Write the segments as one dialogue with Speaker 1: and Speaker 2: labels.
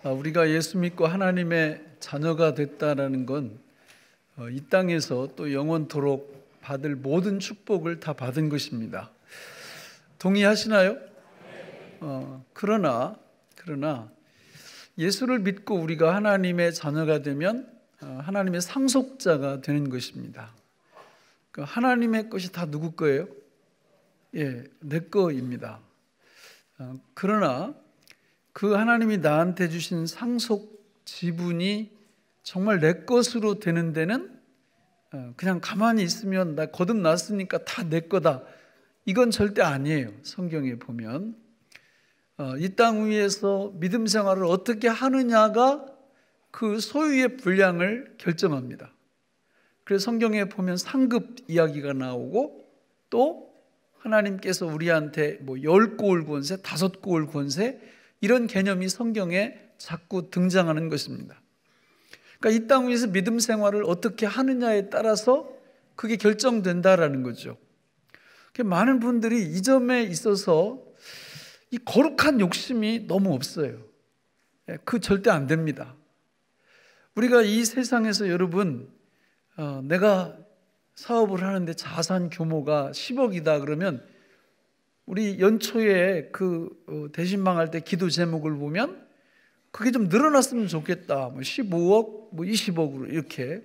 Speaker 1: 우리가 예수 믿고 하나님의 자녀가 됐다라는 건 이 땅에서 또 영원토록 받을 모든 축복을 다 받은 것입니다. 동의하시나요? 그러나 예수를 믿고 우리가 하나님의 자녀가 되면 하나님의 상속자가 되는 것입니다. 하나님의 것이 다 누구 거예요? 내 거입니다. 그러나 그 하나님이 나한테 주신 상속 지분이 정말 내 것으로 되는 데는 그냥 가만히 있으면 나 거듭났으니까 다 내 거다, 이건 절대 아니에요. 성경에 보면 이 땅 위에서 믿음 생활을 어떻게 하느냐가 그 소유의 분량을 결정합니다. 그래서 성경에 보면 상급 이야기가 나오고, 또 하나님께서 우리한테 10고을 권세, 5고을 권세, 이런 개념이 성경에 자꾸 등장하는 것입니다. 그러니까 이 땅 위에서 믿음 생활을 어떻게 하느냐에 따라서 그게 결정된다라는 거죠. 많은 분들이 이 점에 있어서 이 거룩한 욕심이 너무 없어요. 그 절대 안 됩니다. 우리가 이 세상에서 여러분, 내가 사업을 하는데 자산 규모가 10억이다 그러면 우리 연초에 대신방할 때 기도 제목을 보면 그게 좀 늘어났으면 좋겠다. 15억, 20억으로 이렇게.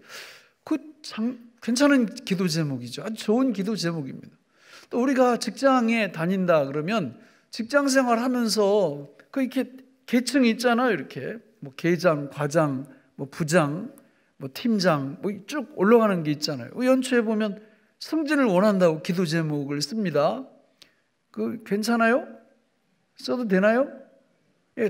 Speaker 1: 괜찮은 기도 제목이죠. 아주 좋은 기도 제목입니다. 또 우리가 직장에 다닌다 그러면 직장 생활 하면서 이렇게 계층이 있잖아요. 이렇게 계장, 과장, 부장, 팀장, 쭉 올라가는 게 있잖아요. 연초에 보면 승진을 원한다고 기도 제목을 씁니다. 괜찮아요? 써도 되나요?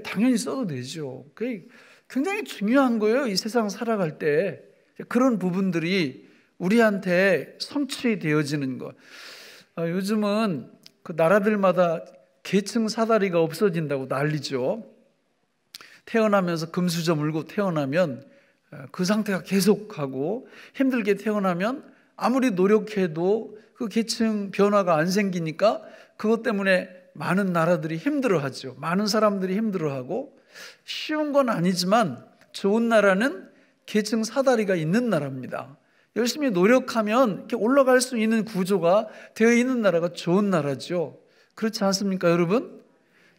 Speaker 1: 당연히 써도 되죠. 그게 굉장히 중요한 거예요. 이 세상 살아갈 때 그런 부분들이 우리한테 성취되어지는 것. 요즘은 나라들마다 계층 사다리가 없어진다고 난리죠. 태어나면서 금수저 물고 태어나면 그 상태가 계속하고, 힘들게 태어나면 아무리 노력해도 그 계층 변화가 안 생기니까 그것 때문에 많은 나라들이 힘들어하죠. 많은 사람들이 힘들어하고, 쉬운 건 아니지만 좋은 나라는 계층 사다리가 있는 나라입니다. 열심히 노력하면 이렇게 올라갈 수 있는 구조가 되어 있는 나라가 좋은 나라죠. 그렇지 않습니까, 여러분?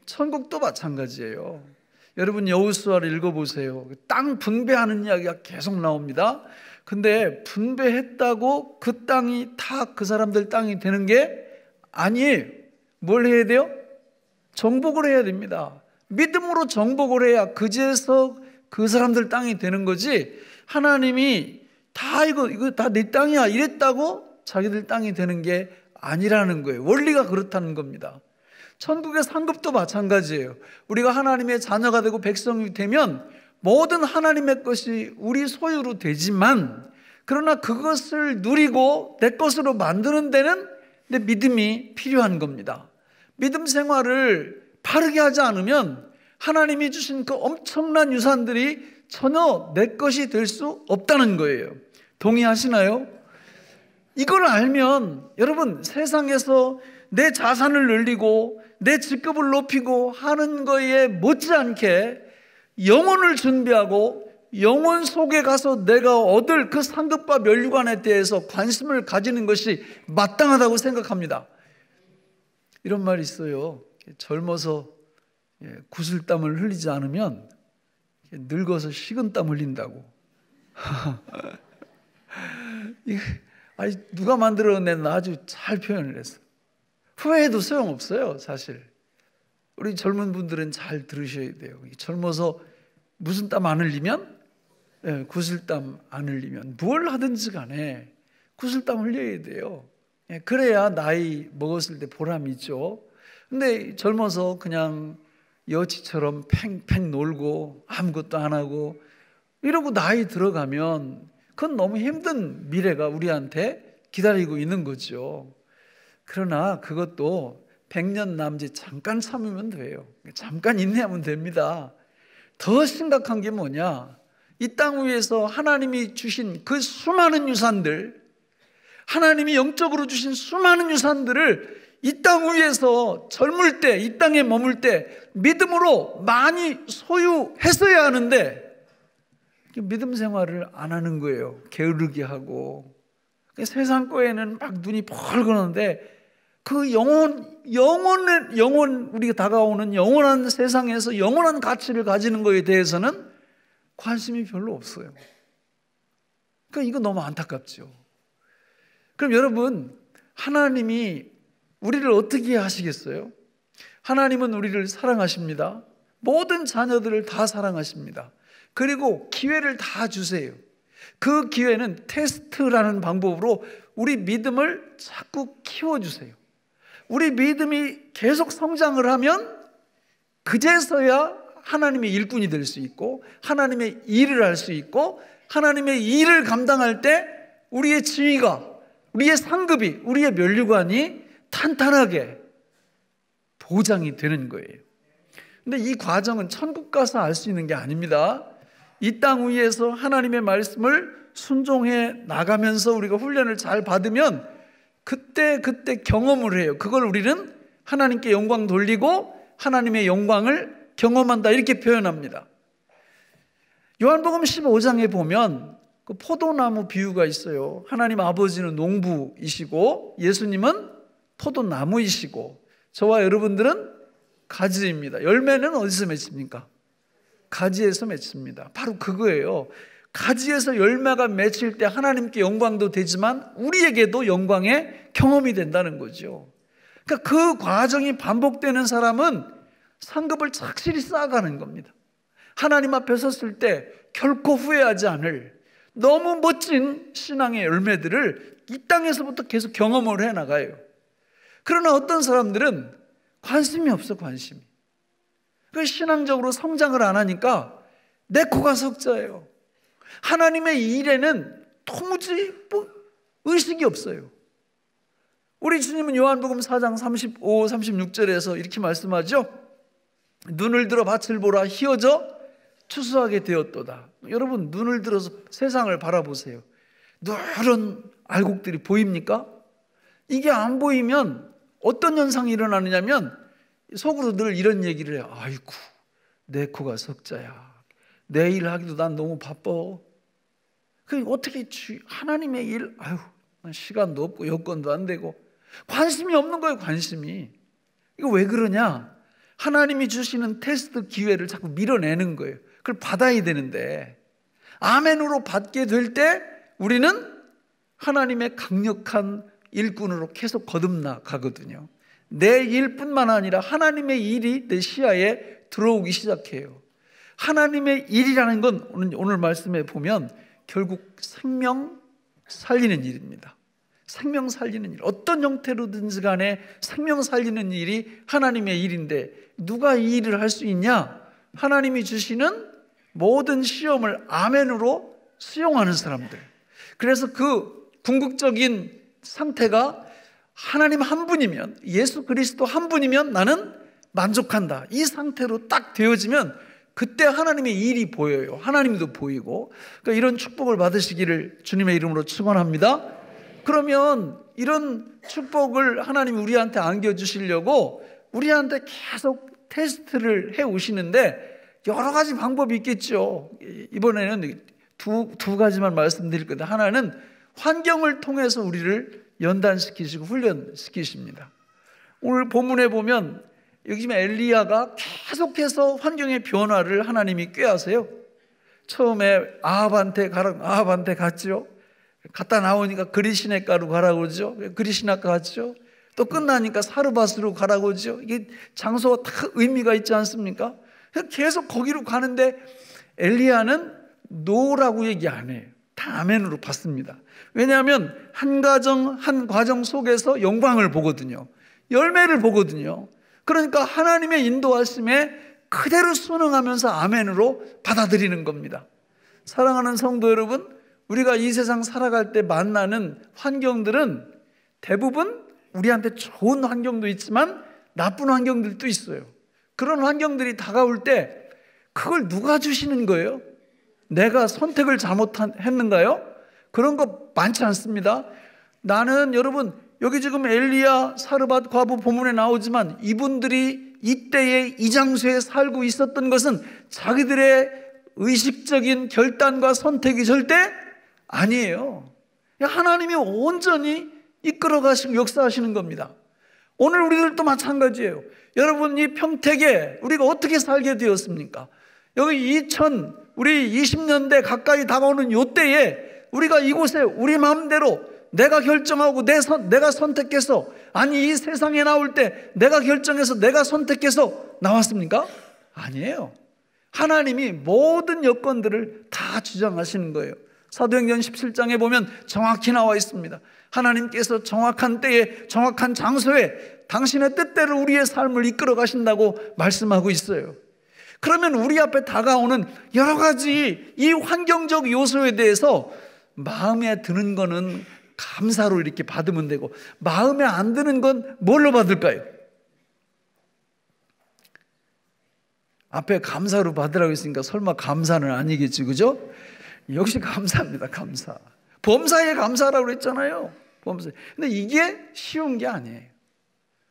Speaker 1: 천국도 마찬가지예요. 여러분 여호수아를 읽어보세요. 땅 분배하는 이야기가 계속 나옵니다. 근데 분배했다고 그 땅이 다 그 사람들 땅이 되는 게 아니에요. 뭘 해야 돼요? 정복을 해야 됩니다. 믿음으로 정복을 해야 그제서 그 사람들 땅이 되는 거지, 하나님이 다 이거 다 내 땅이야 이랬다고 자기들 땅이 되는 게 아니라는 거예요. 원리가 그렇다는 겁니다. 천국의 상급도 마찬가지예요. 우리가 하나님의 자녀가 되고 백성이 되면 모든 하나님의 것이 우리 소유로 되지만, 그러나 그것을 누리고 내 것으로 만드는 데는 내 믿음이 필요한 겁니다. 믿음 생활을 바르게 하지 않으면 하나님이 주신 그 엄청난 유산들이 전혀 내 것이 될 수 없다는 거예요. 동의하시나요? 이걸 알면 여러분, 세상에서 내 자산을 늘리고 내 직급을 높이고 하는 거에 못지않게 영혼을 준비하고 영혼 속에 가서 내가 얻을 그 상급과 면류관에 대해서 관심을 가지는 것이 마땅하다고 생각합니다. 이런 말이 있어요. 젊어서 구슬땀을 흘리지 않으면 늙어서 식은땀 흘린다고. 누가 만들어냈나 아주 잘 표현을 했어요. 후회해도 소용없어요, 사실. 우리 젊은 분들은 잘 들으셔야 돼요. 젊어서 무슨 땀 안 흘리면, 구슬땀 안 흘리면, 뭘 하든지 간에 구슬땀 흘려야 돼요. 그래야 나이 먹었을 때 보람이 있죠. 근데 젊어서 그냥 여치처럼 팽팽 놀고 아무것도 안 하고 이러고 나이 들어가면 그건 너무 힘든 미래가 우리한테 기다리고 있는 거죠. 그러나 그것도 100년 남짓 잠깐 참으면 돼요. 잠깐 인내하면 됩니다. 더 심각한 게 뭐냐, 이 땅 위에서 하나님이 주신 그 수많은 유산들, 하나님이 영적으로 주신 수많은 유산들을 이 땅 위에서 젊을 때, 이 땅에 머물 때 믿음으로 많이 소유했어야 하는데 믿음 생활을 안 하는 거예요. 게으르게 하고. 세상 거에는 막 눈이 벌거는데 그 우리가 다가오는 영원한 세상에서 영원한 가치를 가지는 거에 대해서는 관심이 별로 없어요. 그러니까 이거 너무 안타깝죠. 그럼 여러분, 하나님이 우리를 어떻게 하시겠어요? 하나님은 우리를 사랑하십니다. 모든 자녀들을 다 사랑하십니다. 그리고 기회를 다 주세요. 그 기회는 테스트라는 방법으로 우리 믿음을 자꾸 키워주세요. 우리 믿음이 계속 성장을 하면 그제서야 하나님의 일꾼이 될 수 있고 하나님의 일을 할 수 있고 하나님의 일을 감당할 때 우리의 지위가, 우리의 상급이, 우리의 면류관이 탄탄하게 보장이 되는 거예요. 근데 이 과정은 천국 가서 알 수 있는 게 아닙니다. 이 땅 위에서 하나님의 말씀을 순종해 나가면서 우리가 훈련을 잘 받으면 그때 경험을 해요. 그걸 우리는 하나님께 영광 돌리고 하나님의 영광을 경험한다, 이렇게 표현합니다. 요한복음 15장에 보면 그 포도나무 비유가 있어요. 하나님 아버지는 농부이시고 예수님은 포도나무이시고 저와 여러분들은 가지입니다. 열매는 어디서 맺힙니까? 가지에서 맺힙니다. 바로 그거예요. 가지에서 열매가 맺힐 때 하나님께 영광도 되지만 우리에게도 영광의 경험이 된다는 거죠. 그러니까 그 과정이 반복되는 사람은 상급을 착실히 쌓아가는 겁니다. 하나님 앞에 섰을 때 결코 후회하지 않을 너무 멋진 신앙의 열매들을 이 땅에서부터 계속 경험을 해나가요. 그러나 어떤 사람들은 관심이 없어, 관심이. 그 신앙적으로 성장을 안 하니까 내 코가 석자예요. 하나님의 일에는 도무지 의식이 없어요. 우리 주님은 요한복음 4장 35, 36절에서 이렇게 말씀하죠. 눈을 들어 밭을 보라, 희어져 추수하게 되었도다. 여러분, 눈을 들어서 세상을 바라보세요. 누런 알곡들이 보입니까? 이게 안 보이면 어떤 현상이 일어나느냐면 속으로 늘 이런 얘기를 해요. 아이고, 내 코가 석자야. 내 일 하기도 난 너무 바빠. 그 어떻게 하나님의 일, 시간도 없고 여건도 안 되고 관심이 없는 거예요. 관심이. 이거 왜 그러냐? 하나님이 주시는 테스트 기회를 자꾸 밀어내는 거예요. 그걸 받아야 되는데 아멘으로 받게 될 때 우리는 하나님의 강력한 일꾼으로 계속 거듭나 가거든요. 내 일뿐만 아니라 하나님의 일이 내 시야에 들어오기 시작해요. 하나님의 일이라는 건 오늘 말씀에 보면 결국 생명 살리는 일입니다. 생명 살리는 일, 어떤 형태로든지 간에 생명 살리는 일이 하나님의 일인데 누가 이 일을 할 수 있냐? 하나님이 주시는 모든 시험을 아멘으로 수용하는 사람들. 그래서 그 궁극적인 상태가 하나님 한 분이면, 예수 그리스도 한 분이면 나는 만족한다, 이 상태로 딱 되어지면 그때 하나님의 일이 보여요. 하나님도 보이고. 그러니까 이런 축복을 받으시기를 주님의 이름으로 축원합니다. 그러면 이런 축복을 하나님이 우리한테 안겨주시려고 우리한테 계속 테스트를 해오시는데 여러 가지 방법이 있겠죠. 이번에는 두 가지만 말씀드릴 건데, 하나는 환경을 통해서 우리를 연단시키시고 훈련시키십니다. 오늘 본문에 보면 여기 지금 엘리야가 계속해서 환경의 변화를 하나님이 꾀하세요. 처음에 아합한테 갔죠. 갔다 나오니까 그리시네가로 가라고 그러죠. 그리시나가 갔죠. 또 끝나니까 사르밧으로 가라고 그러죠. 이게 장소가 다 의미가 있지 않습니까? 계속 거기로 가는데 엘리야는 노라고 얘기 안 해요. 다 아멘으로 받습니다. 왜냐하면 한 과정 속에서 영광을 보거든요. 열매를 보거든요. 그러니까 하나님의 인도하심에 그대로 순응하면서 아멘으로 받아들이는 겁니다. 사랑하는 성도 여러분, 우리가 이 세상 살아갈 때 만나는 환경들은 대부분 우리한테 좋은 환경도 있지만 나쁜 환경들도 있어요. 그런 환경들이 다가올 때 그걸 누가 주시는 거예요? 내가 선택을 잘못했는가요? 그런 거 많지 않습니다. 나는 여러분 여기 지금 엘리야, 사르밧 과부 본문에 나오지만 이분들이 이때의 이 장소에 살고 있었던 것은 자기들의 의식적인 결단과 선택이 절대 아니에요. 하나님이 온전히 이끌어 가시고 역사하시는 겁니다. 오늘 우리들도 마찬가지예요. 여러분, 이 평택에 우리가 어떻게 살게 되었습니까? 여기 우리 20년대 가까이 다가오는 요 때에 우리가 이곳에 우리 마음대로 내가 결정하고 내가 선택해서, 아니 이 세상에 나올 때 내가 결정해서 내가 선택해서 나왔습니까? 아니에요. 하나님이 모든 여건들을 다 주장하시는 거예요. 사도행전 17장에 보면 정확히 나와 있습니다. 하나님께서 정확한 때에 정확한 장소에 당신의 뜻대로 우리의 삶을 이끌어 가신다고 말씀하고 있어요. 그러면 우리 앞에 다가오는 여러 가지 이 환경적 요소에 대해서 마음에 드는 거는 감사로 이렇게 받으면 되고, 마음에 안 드는 건 뭘로 받을까요? 앞에 감사로 받으라고 했으니까 설마 감사는 아니겠지, 그죠? 역시 감사입니다. 감사. 범사에 감사라고 그랬잖아요. 범사. 근데 이게 쉬운 게 아니에요.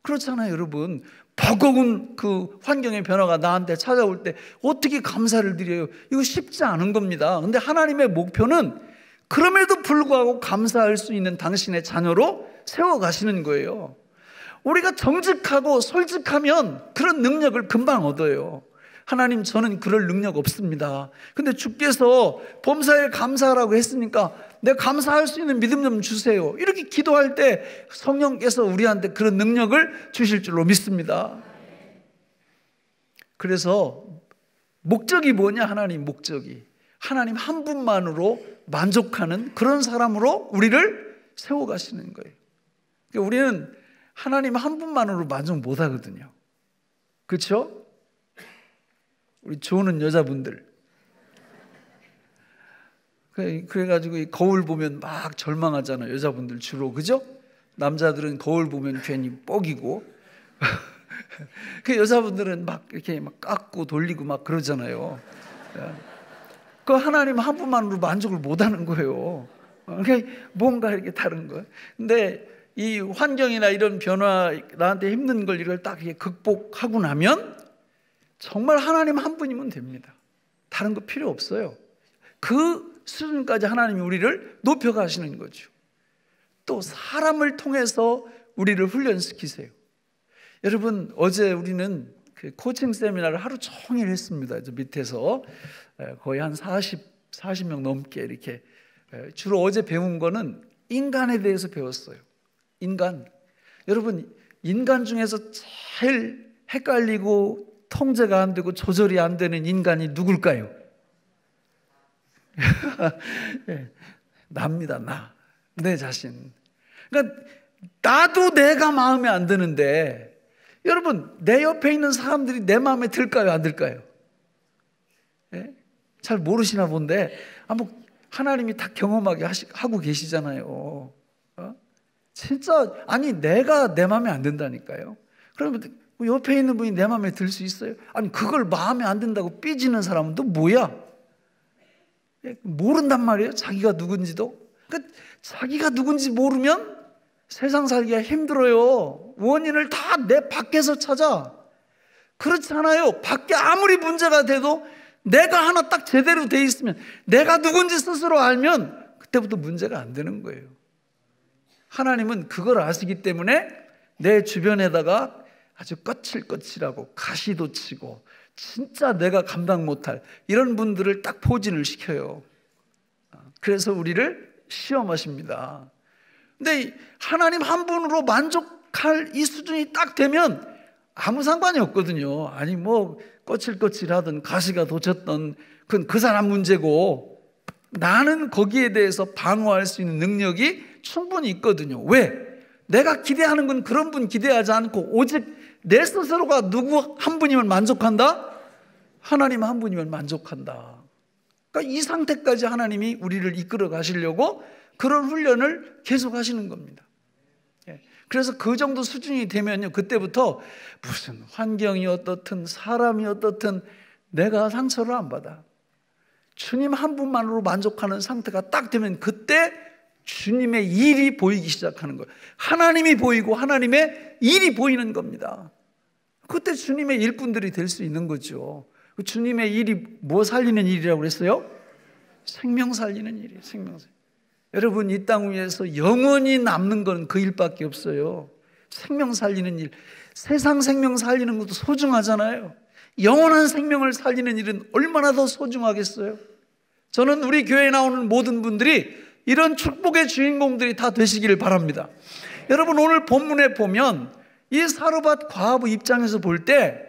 Speaker 1: 그렇잖아요, 여러분. 버거운 그 환경의 변화가 나한테 찾아올 때 어떻게 감사를 드려요? 이거 쉽지 않은 겁니다. 근데 하나님의 목표는 그럼에도 불구하고 감사할 수 있는 당신의 자녀로 세워가시는 거예요. 우리가 정직하고 솔직하면 그런 능력을 금방 얻어요. 하나님, 저는 그럴 능력 없습니다. 근데 주께서 범사에 감사하라고 했으니까 내가 감사할 수 있는 믿음 좀 주세요. 이렇게 기도할 때 성령께서 우리한테 그런 능력을 주실 줄로 믿습니다. 그래서 목적이 뭐냐? 하나님 목적이 하나님 한 분만으로 만족하는 그런 사람으로 우리를 세워가시는 거예요. 그러니까 우리는 하나님 한 분만으로 만족 못 하거든요. 그렇죠? 우리 좋은 여자분들, 그래가지고 거울 보면 막 절망하잖아요. 여자분들 주로, 그죠? 남자들은 거울 보면 괜히 뻑이고 그 여자분들은 막 이렇게 막 깎고 돌리고 막 그러잖아요. 그 하나님 한 분만으로 만족을 못 하는 거예요. 그러니까 뭔가 이렇게 다른 거예요. 근데 이 환경이나 이런 변화, 나한테 힘든 걸 이걸 딱 극복하고 나면 정말 하나님 한 분이면 됩니다. 다른 거 필요 없어요. 그 수준까지 하나님이 우리를 높여가시는 거죠. 또 사람을 통해서 우리를 훈련시키세요. 여러분, 어제 우리는 그 코칭 세미나를 하루 종일 했습니다. 저 밑에서 거의 한 40명 넘게 이렇게. 주로 어제 배운 거는 인간에 대해서 배웠어요. 인간. 여러분, 인간 중에서 제일 헷갈리고 통제가 안 되고 조절이 안 되는 인간이 누굴까요? 나입니다. 내 자신. 그러니까 나도 내가 마음에 안 드는데, 여러분, 내 옆에 있는 사람들이 내 마음에 들까요, 안 들까요? 잘 모르시나 본데 하나님이 다 경험하게 하고 계시잖아요. 진짜, 아니 내가 내 마음에 안 든다니까요. 그러면 옆에 있는 분이 내 마음에 들 수 있어요? 아니 그걸 마음에 안 든다고 삐지는 사람은 또 뭐야? 모른단 말이에요, 자기가 누군지도. 그러니까 자기가 누군지 모르면 세상 살기가 힘들어요. 원인을 다 내 밖에서 찾아. 그렇지 않아요. 밖에 아무리 문제가 돼도 내가 하나 딱 제대로 돼 있으면, 내가 누군지 스스로 알면 그때부터 문제가 안 되는 거예요. 하나님은 그걸 아시기 때문에 내 주변에다가 아주 거칠거칠하고 가시도 치고 진짜 내가 감당 못할 이런 분들을 딱 포진을 시켜요. 그래서 우리를 시험하십니다. 근데 하나님 한 분으로 만족할 이 수준이 딱 되면 아무 상관이 없거든요. 아니 뭐 거칠거칠하든 가시가 돋쳤던 그건 그 사람 문제고, 나는 거기에 대해서 방어할 수 있는 능력이 충분히 있거든요. 왜? 내가 기대하는 건 그런 분 기대하지 않고 오직 내 스스로가 누구 한 분이면 만족한다? 하나님 한 분이면 만족한다. 그러니까 이 상태까지 하나님이 우리를 이끌어 가시려고 그런 훈련을 계속 하시는 겁니다. 그래서 그 정도 수준이 되면요, 그때부터 무슨 환경이 어떻든 사람이 어떻든 내가 상처를 안 받아. 주님 한 분만으로 만족하는 상태가 딱 되면 그때 주님의 일이 보이기 시작하는 거예요. 하나님이 보이고 하나님의 일이 보이는 겁니다. 그때 주님의 일꾼들이 될 수 있는 거죠. 주님의 일이 뭐 살리는 일이라고 그랬어요? 생명 살리는 일이에요. 생명. 여러분, 이 땅 위에서 영원히 남는 건 그 일밖에 없어요. 생명 살리는 일. 세상 생명 살리는 것도 소중하잖아요. 영원한 생명을 살리는 일은 얼마나 더 소중하겠어요? 저는 우리 교회에 나오는 모든 분들이 이런 축복의 주인공들이 다 되시기를 바랍니다. 여러분, 오늘 본문에 보면 이 사르밧 과부 입장에서 볼 때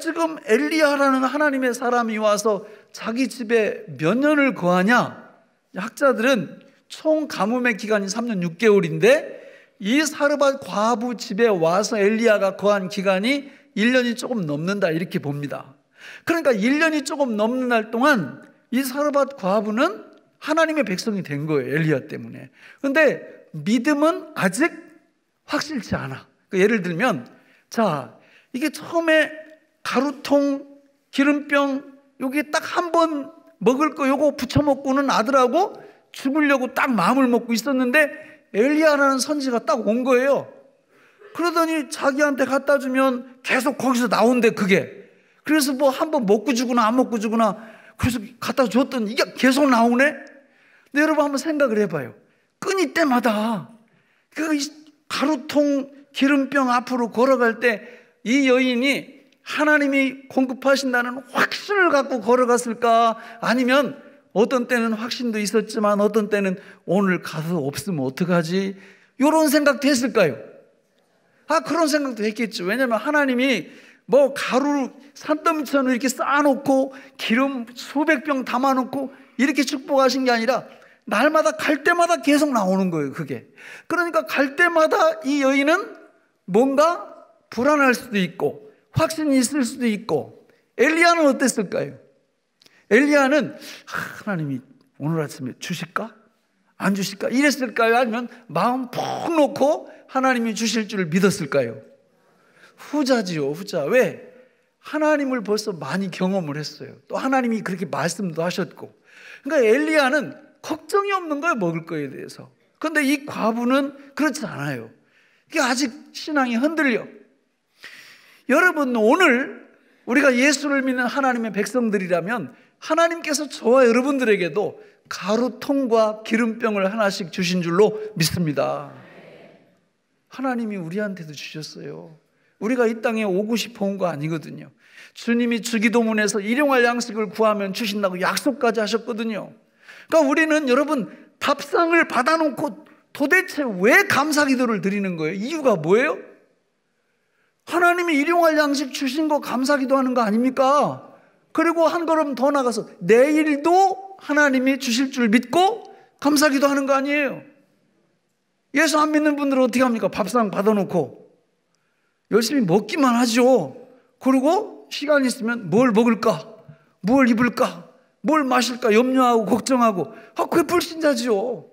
Speaker 1: 지금 엘리야라는 하나님의 사람이 와서 자기 집에 몇 년을 거하냐? 학자들은 총 가뭄의 기간이 3년 6개월인데 이 사르밧 과부 집에 와서 엘리야가 거한 기간이 1년이 조금 넘는다, 이렇게 봅니다. 그러니까 1년이 조금 넘는 날 동안 이 사르밧 과부는 하나님의 백성이 된 거예요, 엘리야 때문에. 그런데 믿음은 아직 확실치 않아. 예를 들면, 자, 이게 처음에 가루통, 기름병, 여기 딱 한 번 먹을 거 요거 부쳐 먹고는 아들하고 죽으려고 딱 마음을 먹고 있었는데 엘리야라는 선지가 딱 온 거예요. 그러더니 자기한테 갖다 주면 계속 거기서 나온대, 그게. 그래서 뭐 한 번 먹고 주거나 안 먹고 주거나, 그래서 갖다 줬더니 이게 계속 나오네? 근데 여러분 한번 생각을 해봐요. 끊을 때마다 그 가루통, 기름병 앞으로 걸어갈 때 이 여인이 하나님이 공급하신다는 확신을 갖고 걸어갔을까? 아니면 어떤 때는 확신도 있었지만 어떤 때는 오늘 가서 없으면 어떡하지? 이런 생각도 했을까요? 그런 생각도 했겠죠. 왜냐하면 하나님이 뭐 가루 산더미처럼 이렇게 쌓아놓고 기름 수백 병 담아놓고 이렇게 축복하신 게 아니라 날마다 갈 때마다 계속 나오는 거예요, 그게. 그러니까 갈 때마다 이 여인은 뭔가 불안할 수도 있고 확신이 있을 수도 있고. 엘리야는 어땠을까요? 엘리야는 하나님이 오늘 아침에 주실까? 안 주실까? 이랬을까요? 아니면 마음 푹 놓고 하나님이 주실 줄 믿었을까요? 후자지요, 후자. 왜? 하나님을 벌써 많이 경험을 했어요. 또 하나님이 그렇게 말씀도 하셨고. 그러니까 엘리야는 걱정이 없는 거예요, 먹을 거에 대해서. 그런데 이 과부는 그렇지 않아요. 이게 아직 신앙이 흔들려. 여러분, 오늘 우리가 예수를 믿는 하나님의 백성들이라면 하나님께서 저와 여러분들에게도 가루통과 기름병을 하나씩 주신 줄로 믿습니다. 하나님이 우리한테도 주셨어요. 우리가 이 땅에 오고 싶어 온 거 아니거든요. 주님이 주기도문에서 일용할 양식을 구하면 주신다고 약속까지 하셨거든요. 그러니까 우리는 여러분 밥상을 받아놓고 도대체 왜 감사기도를 드리는 거예요? 이유가 뭐예요? 하나님이 일용할 양식 주신 거 감사기도 하는 거 아닙니까? 그리고 한 걸음 더 나가서 내일도 하나님이 주실 줄 믿고 감사기도 하는 거 아니에요? 예수 안 믿는 분들은 어떻게 합니까? 밥상 받아놓고 열심히 먹기만 하죠. 그리고 시간 있으면 뭘 먹을까? 뭘 입을까? 뭘 마실까? 염려하고 걱정하고. 그게 불신자지요.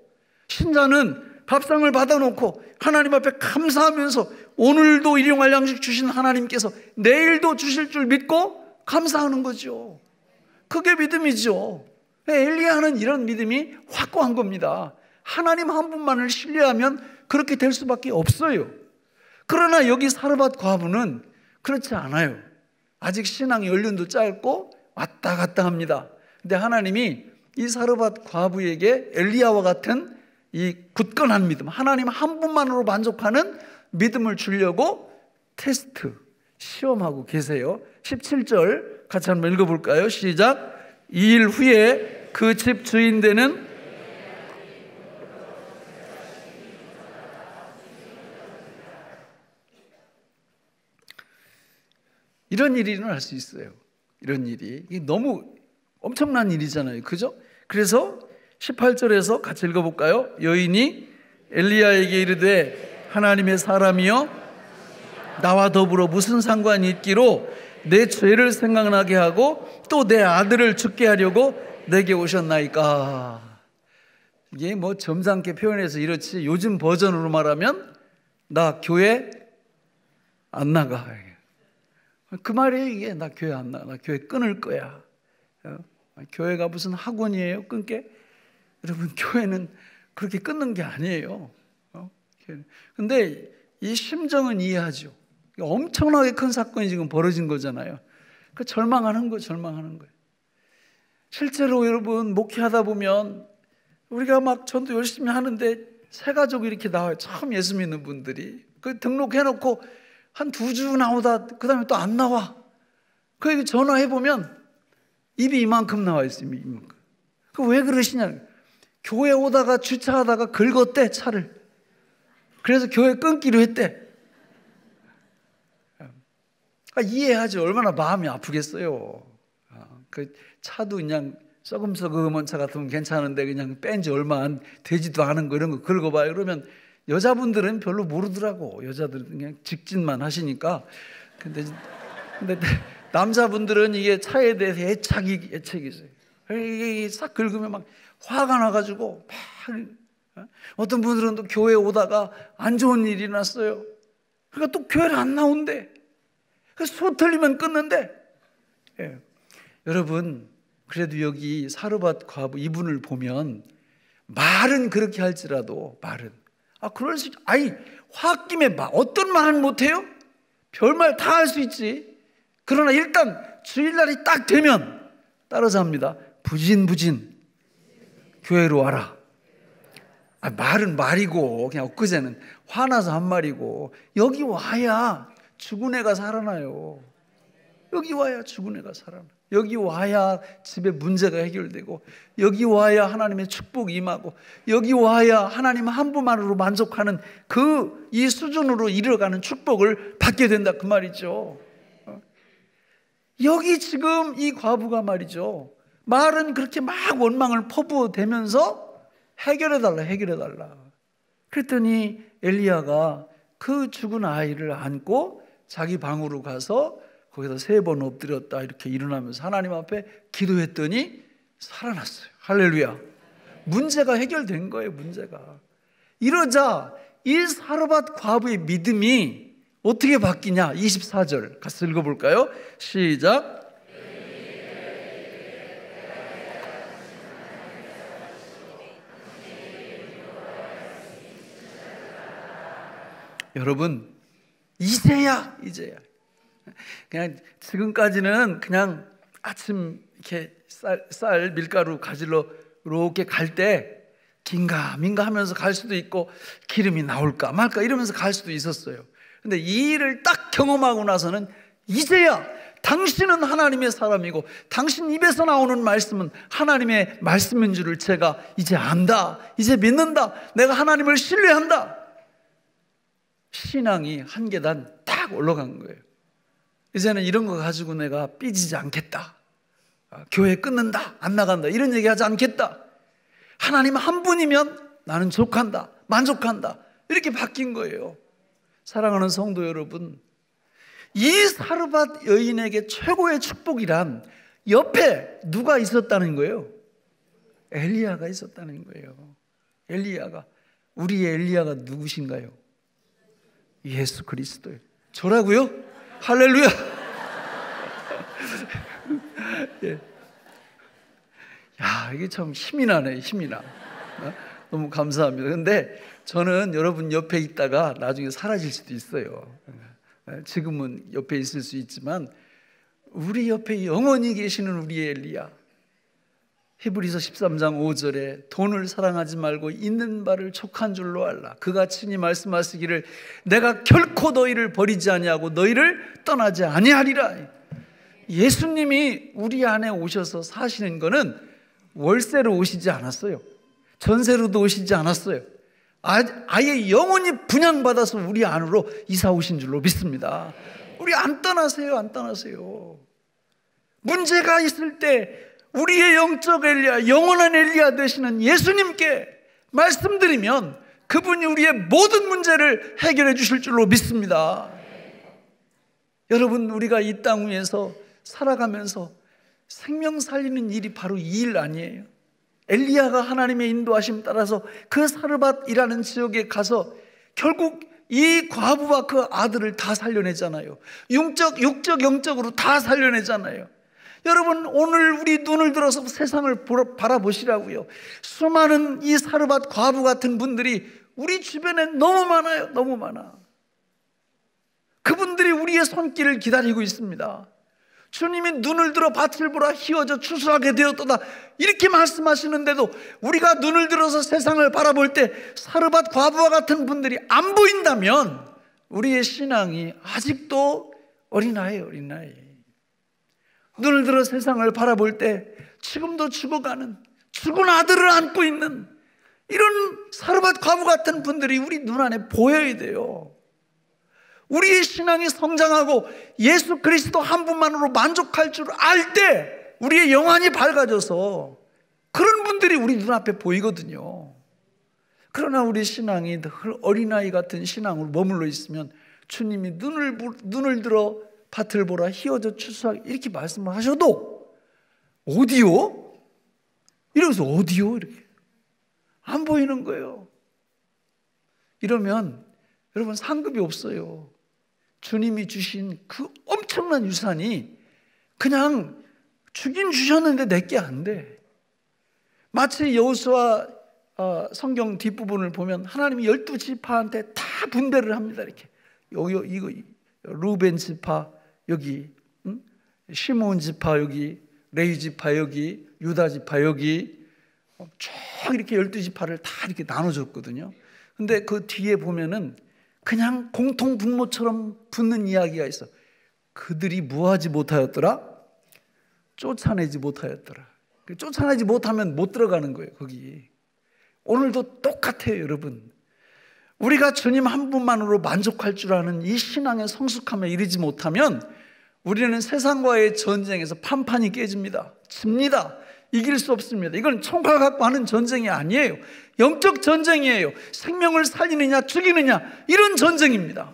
Speaker 1: 신자는 밥상을 받아놓고 하나님 앞에 감사하면서 오늘도 일용할 양식 주신 하나님께서 내일도 주실 줄 믿고 감사하는 거죠. 그게 믿음이죠. 엘리야는 이런 믿음이 확고한 겁니다. 하나님 한 분만을 신뢰하면 그렇게 될 수밖에 없어요. 그러나 여기 사르밧 과부는 그렇지 않아요. 아직 신앙의 연륜도 짧고 왔다 갔다 합니다. 근데 하나님이 이 사르밧 과부에게 엘리야와 같은 이 굳건한 믿음, 하나님 한 분만으로 만족하는 믿음을 주려고 테스트, 시험하고 계세요. 17절 같이 한번 읽어볼까요? 시작. 2일 후에 그 집 주인 되는 이런 일이 일어날 수 있어요. 이런 일이. 이게 너무 엄청난 일이잖아요. 그죠? 그래서 18절에서 같이 읽어볼까요? 여인이 엘리야에게 이르되 하나님의 사람이여 나와 더불어 무슨 상관이 있기로 내 죄를 생각나게 하고 또 내 아들을 죽게 하려고 내게 오셨나이까. 이게 뭐 점잖게 표현해서 이렇지 요즘 버전으로 말하면 나 교회 안 나가. 그 말이에요. 이게 나 교회 안 나가. 나 교회 끊을 거야. 교회가 무슨 학원이에요? 끊게? 여러분, 교회는 그렇게 끊는 게 아니에요. 근데 이 심정은 이해하죠. 엄청나게 큰 사건이 지금 벌어진 거잖아요. 그 절망하는 거예요. 실제로 여러분 목회하다 보면 우리가 막 전도 열심히 하는데 새 가족이 이렇게 나와요. 처음 예수 믿는 분들이. 그 등록해놓고 한 2주 나오다 그 다음에 또 안 나와. 그 전화해보면 입이 이만큼 나와 있어요. 이만큼. 그 왜 그러시냐. 교회 오다가 주차하다가 긁었대, 차를. 그래서 교회 끊기로 했대. 이해하죠. 얼마나 마음이 아프겠어요. 그 차도 그냥 썩음썩음한 차 같으면 괜찮은데 그냥 뺀 지 얼마 안 되지도 않은 거 이런 거 긁어봐요. 그러면 여자분들은 별로 모르더라고. 여자들은 그냥 직진만 하시니까. 근데 남자분들은 이게 차에 대해서 애착이 있어요. 이게 싹 긁으면 막 화가 나가지고 막 어떤 분들은 또 교회 오다가 안 좋은 일이 났어요. 그러니까 또 교회를 안 나온대. 그래서 소 틀리면 끊는데. 예. 여러분 그래도 여기 사르밧 과부 이분을 보면 말은 그렇게 할지라도 말은 그럴 수 있죠. 홧김에 어떤 말은 못해요? 별말 다 할 수 있지. 그러나 일단 주일날이 딱 되면 따라잡니다. 부진 교회로 와라. 말은 말이고 그냥 엊그제는 화나서 한 말이고 여기 와야 죽은 애가 살아나요. 여기 와야 죽은 애가 살아나. 여기 와야 집에 문제가 해결되고 여기 와야 하나님의 축복이 임하고 여기 와야 하나님 한 분만으로 만족하는 이 수준으로 이르러가는 축복을 받게 된다 그 말이죠. 여기 지금 이 과부가 말이죠. 말은 그렇게 막 원망을 퍼부어대면서 해결해달라. 그랬더니 엘리야가 그 죽은 아이를 안고 자기 방으로 가서 거기서 3번 엎드렸다 이렇게 일어나면서 하나님 앞에 기도했더니 살아났어요. 할렐루야. 문제가 해결된 거예요. 문제가. 이러자 이 사르밧 과부의 믿음이 어떻게 바뀌냐. 24절 같이 읽어볼까요? 시작. 여러분 이제야 그냥 지금까지는 그냥 아침 이렇게 쌀 밀가루 가지러 이렇게 갈 때 긴가민가 하면서 갈 수도 있고 기름이 나올까 말까 이러면서 갈 수도 있었어요. 근데 이 일을 딱 경험하고 나서는 이제야 당신은 하나님의 사람이고 당신 입에서 나오는 말씀은 하나님의 말씀인 줄을 제가 이제 안다. 이제 믿는다. 내가 하나님을 신뢰한다. 신앙이 한 계단 딱 올라간 거예요. 이제는 이런 거 가지고 내가 삐지지 않겠다. 교회 끊는다. 안 나간다. 이런 얘기하지 않겠다. 하나님 한 분이면 나는 족한다. 만족한다. 이렇게 바뀐 거예요. 사랑하는 성도 여러분, 이 사르밧 여인에게 최고의 축복이란 옆에 누가 있었다는 거예요? 엘리야가 있었다는 거예요. 엘리야가. 우리의 엘리야가 누구신가요? 예수 그리스도예요. 저라고요? 할렐루야. 예. 야, 이게 참 힘이 나네. 힘이 나. 너무 감사합니다. 근데 저는 여러분 옆에 있다가 나중에 사라질 수도 있어요. 지금은 옆에 있을 수 있지만 우리 옆에 영원히 계시는 우리의 엘리야. 히브리서 13장 5절에 돈을 사랑하지 말고 있는 바를 촉한 줄로 알라. 그가 친히 말씀하시기를 내가 결코 너희를 버리지 아니하고 너희를 떠나지 아니하리라. 예수님이 우리 안에 오셔서 사시는 거는 월세로 오시지 않았어요. 전세로도 오시지 않았어요. 아예 영원히 분양받아서 우리 안으로 이사 오신 줄로 믿습니다. 우리 안 떠나세요. 안 떠나세요. 문제가 있을 때 우리의 영적 엘리야, 영원한 엘리야 되시는 예수님께 말씀드리면 그분이 우리의 모든 문제를 해결해 주실 줄로 믿습니다. 여러분, 우리가 이 땅 위에서 살아가면서 생명 살리는 일이 바로 이 일 아니에요? 엘리야가 하나님의 인도하심 따라서 그 사르밧이라는 지역에 가서 결국 이 과부와 그 아들을 다 살려내잖아요. 육적, 영적으로 다 살려내잖아요. 여러분, 오늘 우리 눈을 들어서 세상을 바라보시라고요. 수많은 이 사르밧 과부 같은 분들이 우리 주변에 너무 많아요. 너무 많아. 그분들이 우리의 손길을 기다리고 있습니다. 주님이 눈을 들어 밭을 보라 희어져 추수하게 되었도다 이렇게 말씀하시는데도 우리가 눈을 들어서 세상을 바라볼 때 사르밧 과부와 같은 분들이 안 보인다면 우리의 신앙이 아직도 어린아이예요. 어린아이. 눈을 들어 세상을 바라볼 때 지금도 죽어가는 죽은 아들을 안고 있는 이런 사르밧 과부 같은 분들이 우리 눈 안에 보여야 돼요. 우리의 신앙이 성장하고 예수 그리스도 한 분만으로 만족할 줄 알 때 우리의 영안이 밝아져서 그런 분들이 우리 눈앞에 보이거든요. 그러나 우리 신앙이 늘 어린아이 같은 신앙으로 머물러 있으면 주님이 눈을 들어 밭을 보라 희어져 추수하게 이렇게 말씀을 하셔도 어디요? 이러면서 어디요? 이렇게 안 보이는 거예요. 이러면 여러분 상급이 없어요. 주님이 주신 그 엄청난 유산이 그냥 주긴 주셨는데 내게 안 돼. 마치 여호수아 성경 뒷부분을 보면 하나님이 12지파한테 다 분배를 합니다. 이렇게 이거 루벤 지파 여기, 시므온 지파 여기, 레위 지파 여기, 유다 지파 여기 쫙 이렇게 12지파를 다 이렇게 나눠줬거든요. 근데 그 뒤에 보면은 그냥 공통 분모처럼 붙는 이야기가 있어. 그들이 무하지 못하였더라? 쫓아내지 못하였더라. 쫓아내지 못하면 못 들어가는 거예요, 거기. 오늘도 똑같아요, 여러분. 우리가 주님 한 분만으로 만족할 줄 아는 이 신앙의 성숙함에 이르지 못하면 우리는 세상과의 전쟁에서 판판이 깨집니다. 집니다. 이길 수 없습니다. 이건 총칼 갖고 하는 전쟁이 아니에요. 영적 전쟁이에요. 생명을 살리느냐 죽이느냐 이런 전쟁입니다.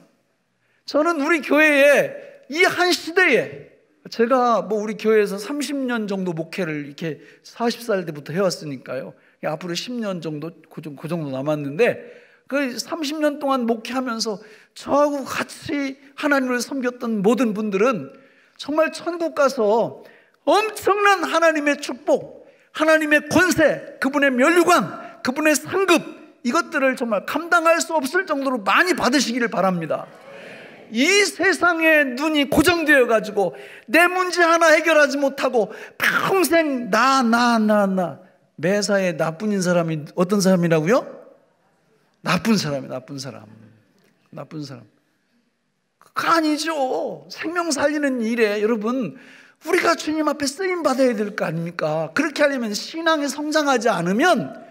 Speaker 1: 저는 우리 교회에 이 한 시대에 제가 우리 교회에서 30년 정도 목회를 이렇게 40살 때부터 해왔으니까요. 앞으로 10년 정도 그 정도 남았는데 그 30년 동안 목회하면서 저하고 같이 하나님을 섬겼던 모든 분들은 정말 천국 가서 엄청난 하나님의 축복, 하나님의 권세, 그분의 면류관, 그분의 상급 이것들을 정말 감당할 수 없을 정도로 많이 받으시기를 바랍니다. 이 세상에 눈이 고정되어 가지고 내 문제 하나 해결하지 못하고 평생 나 매사에 나뿐인 사람이 어떤 사람이라고요? 나쁜 사람이에요. 나쁜 사람. 그거 아니죠. 생명 살리는 일에 여러분 우리가 주님 앞에 쓰임 받아야 될 거 아닙니까? 그렇게 하려면 신앙이 성장하지 않으면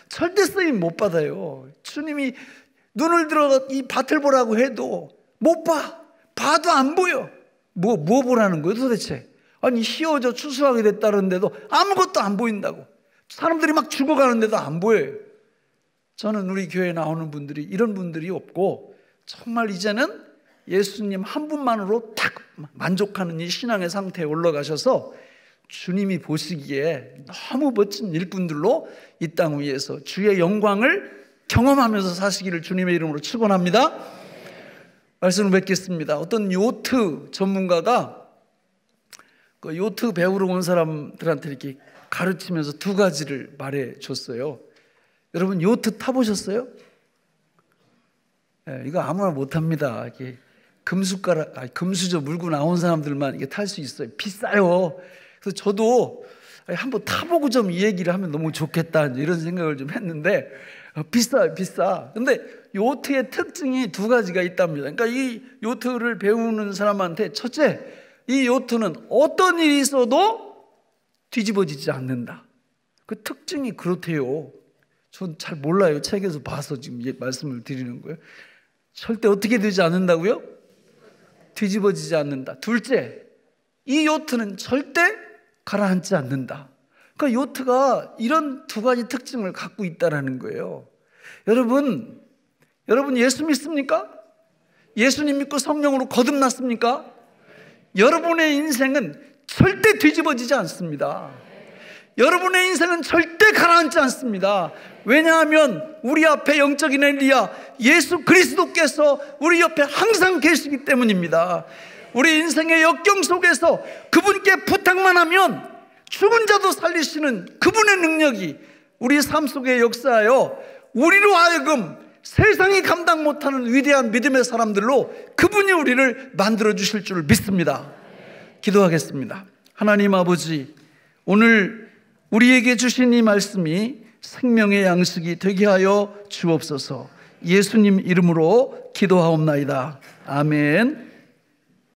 Speaker 1: 절대 쓰임 못 받아요. 주님이 눈을 들어 이 밭을 보라고 해도 못 봐. 봐도 안 보여. 뭐 보라는 거예요 도대체? 아니 희어져 추수하게 됐다는데도 아무것도 안 보인다고. 사람들이 막 죽어가는데도 안 보여요. 저는 우리 교회에 나오는 분들이 이런 분들이 없고 정말 이제는 예수님 한 분만으로 딱 만족하는 이 신앙의 상태에 올라가셔서 주님이 보시기에 너무 멋진 일꾼들로 이 땅 위에서 주의 영광을 경험하면서 사시기를 주님의 이름으로 축원합니다. 말씀을 뵙겠습니다. 어떤 요트 전문가가 그 요트 배우러 온 사람들한테 이렇게 가르치면서 두 가지를 말해줬어요. 여러분 요트 타보셨어요? 네, 이거 아무나 못합니다. 이렇게 금수저 물고 나온 사람들만 이게 탈 수 있어요. 비싸요. 그래서 저도 한번 타보고 좀 이 얘기를 하면 너무 좋겠다 이런 생각을 좀 했는데 비싸요, 비싸. 근데 요트의 특징이 두 가지가 있답니다. 그러니까 이 요트를 배우는 사람한테 첫째, 이 요트는 어떤 일이 있어도 뒤집어지지 않는다. 그 특징이 그렇대요. 전 잘 몰라요. 책에서 봐서 지금 말씀을 드리는 거예요. 절대 어떻게 되지 않는다고요? 뒤집어지지 않는다. 둘째, 이 요트는 절대 가라앉지 않는다. 그러니까 요트가 이런 두 가지 특징을 갖고 있다는 거예요. 여러분 예수 믿습니까? 예수님 믿고 성령으로 거듭났습니까? 여러분의 인생은 절대 뒤집어지지 않습니다. 여러분의 인생은 절대 가라앉지 않습니다. 왜냐하면 우리 앞에 영적인 엘리야 예수 그리스도께서 우리 옆에 항상 계시기 때문입니다. 우리 인생의 역경 속에서 그분께 부탁만 하면 죽은 자도 살리시는 그분의 능력이 우리 삶 속에 역사하여 우리로 하여금 세상이 감당 못하는 위대한 믿음의 사람들로 그분이 우리를 만들어 주실 줄 믿습니다. 기도하겠습니다. 하나님 아버지, 오늘 우리에게 주신 이 말씀이 생명의 양식이 되게 하여 주옵소서. 예수님 이름으로 기도하옵나이다. 아멘.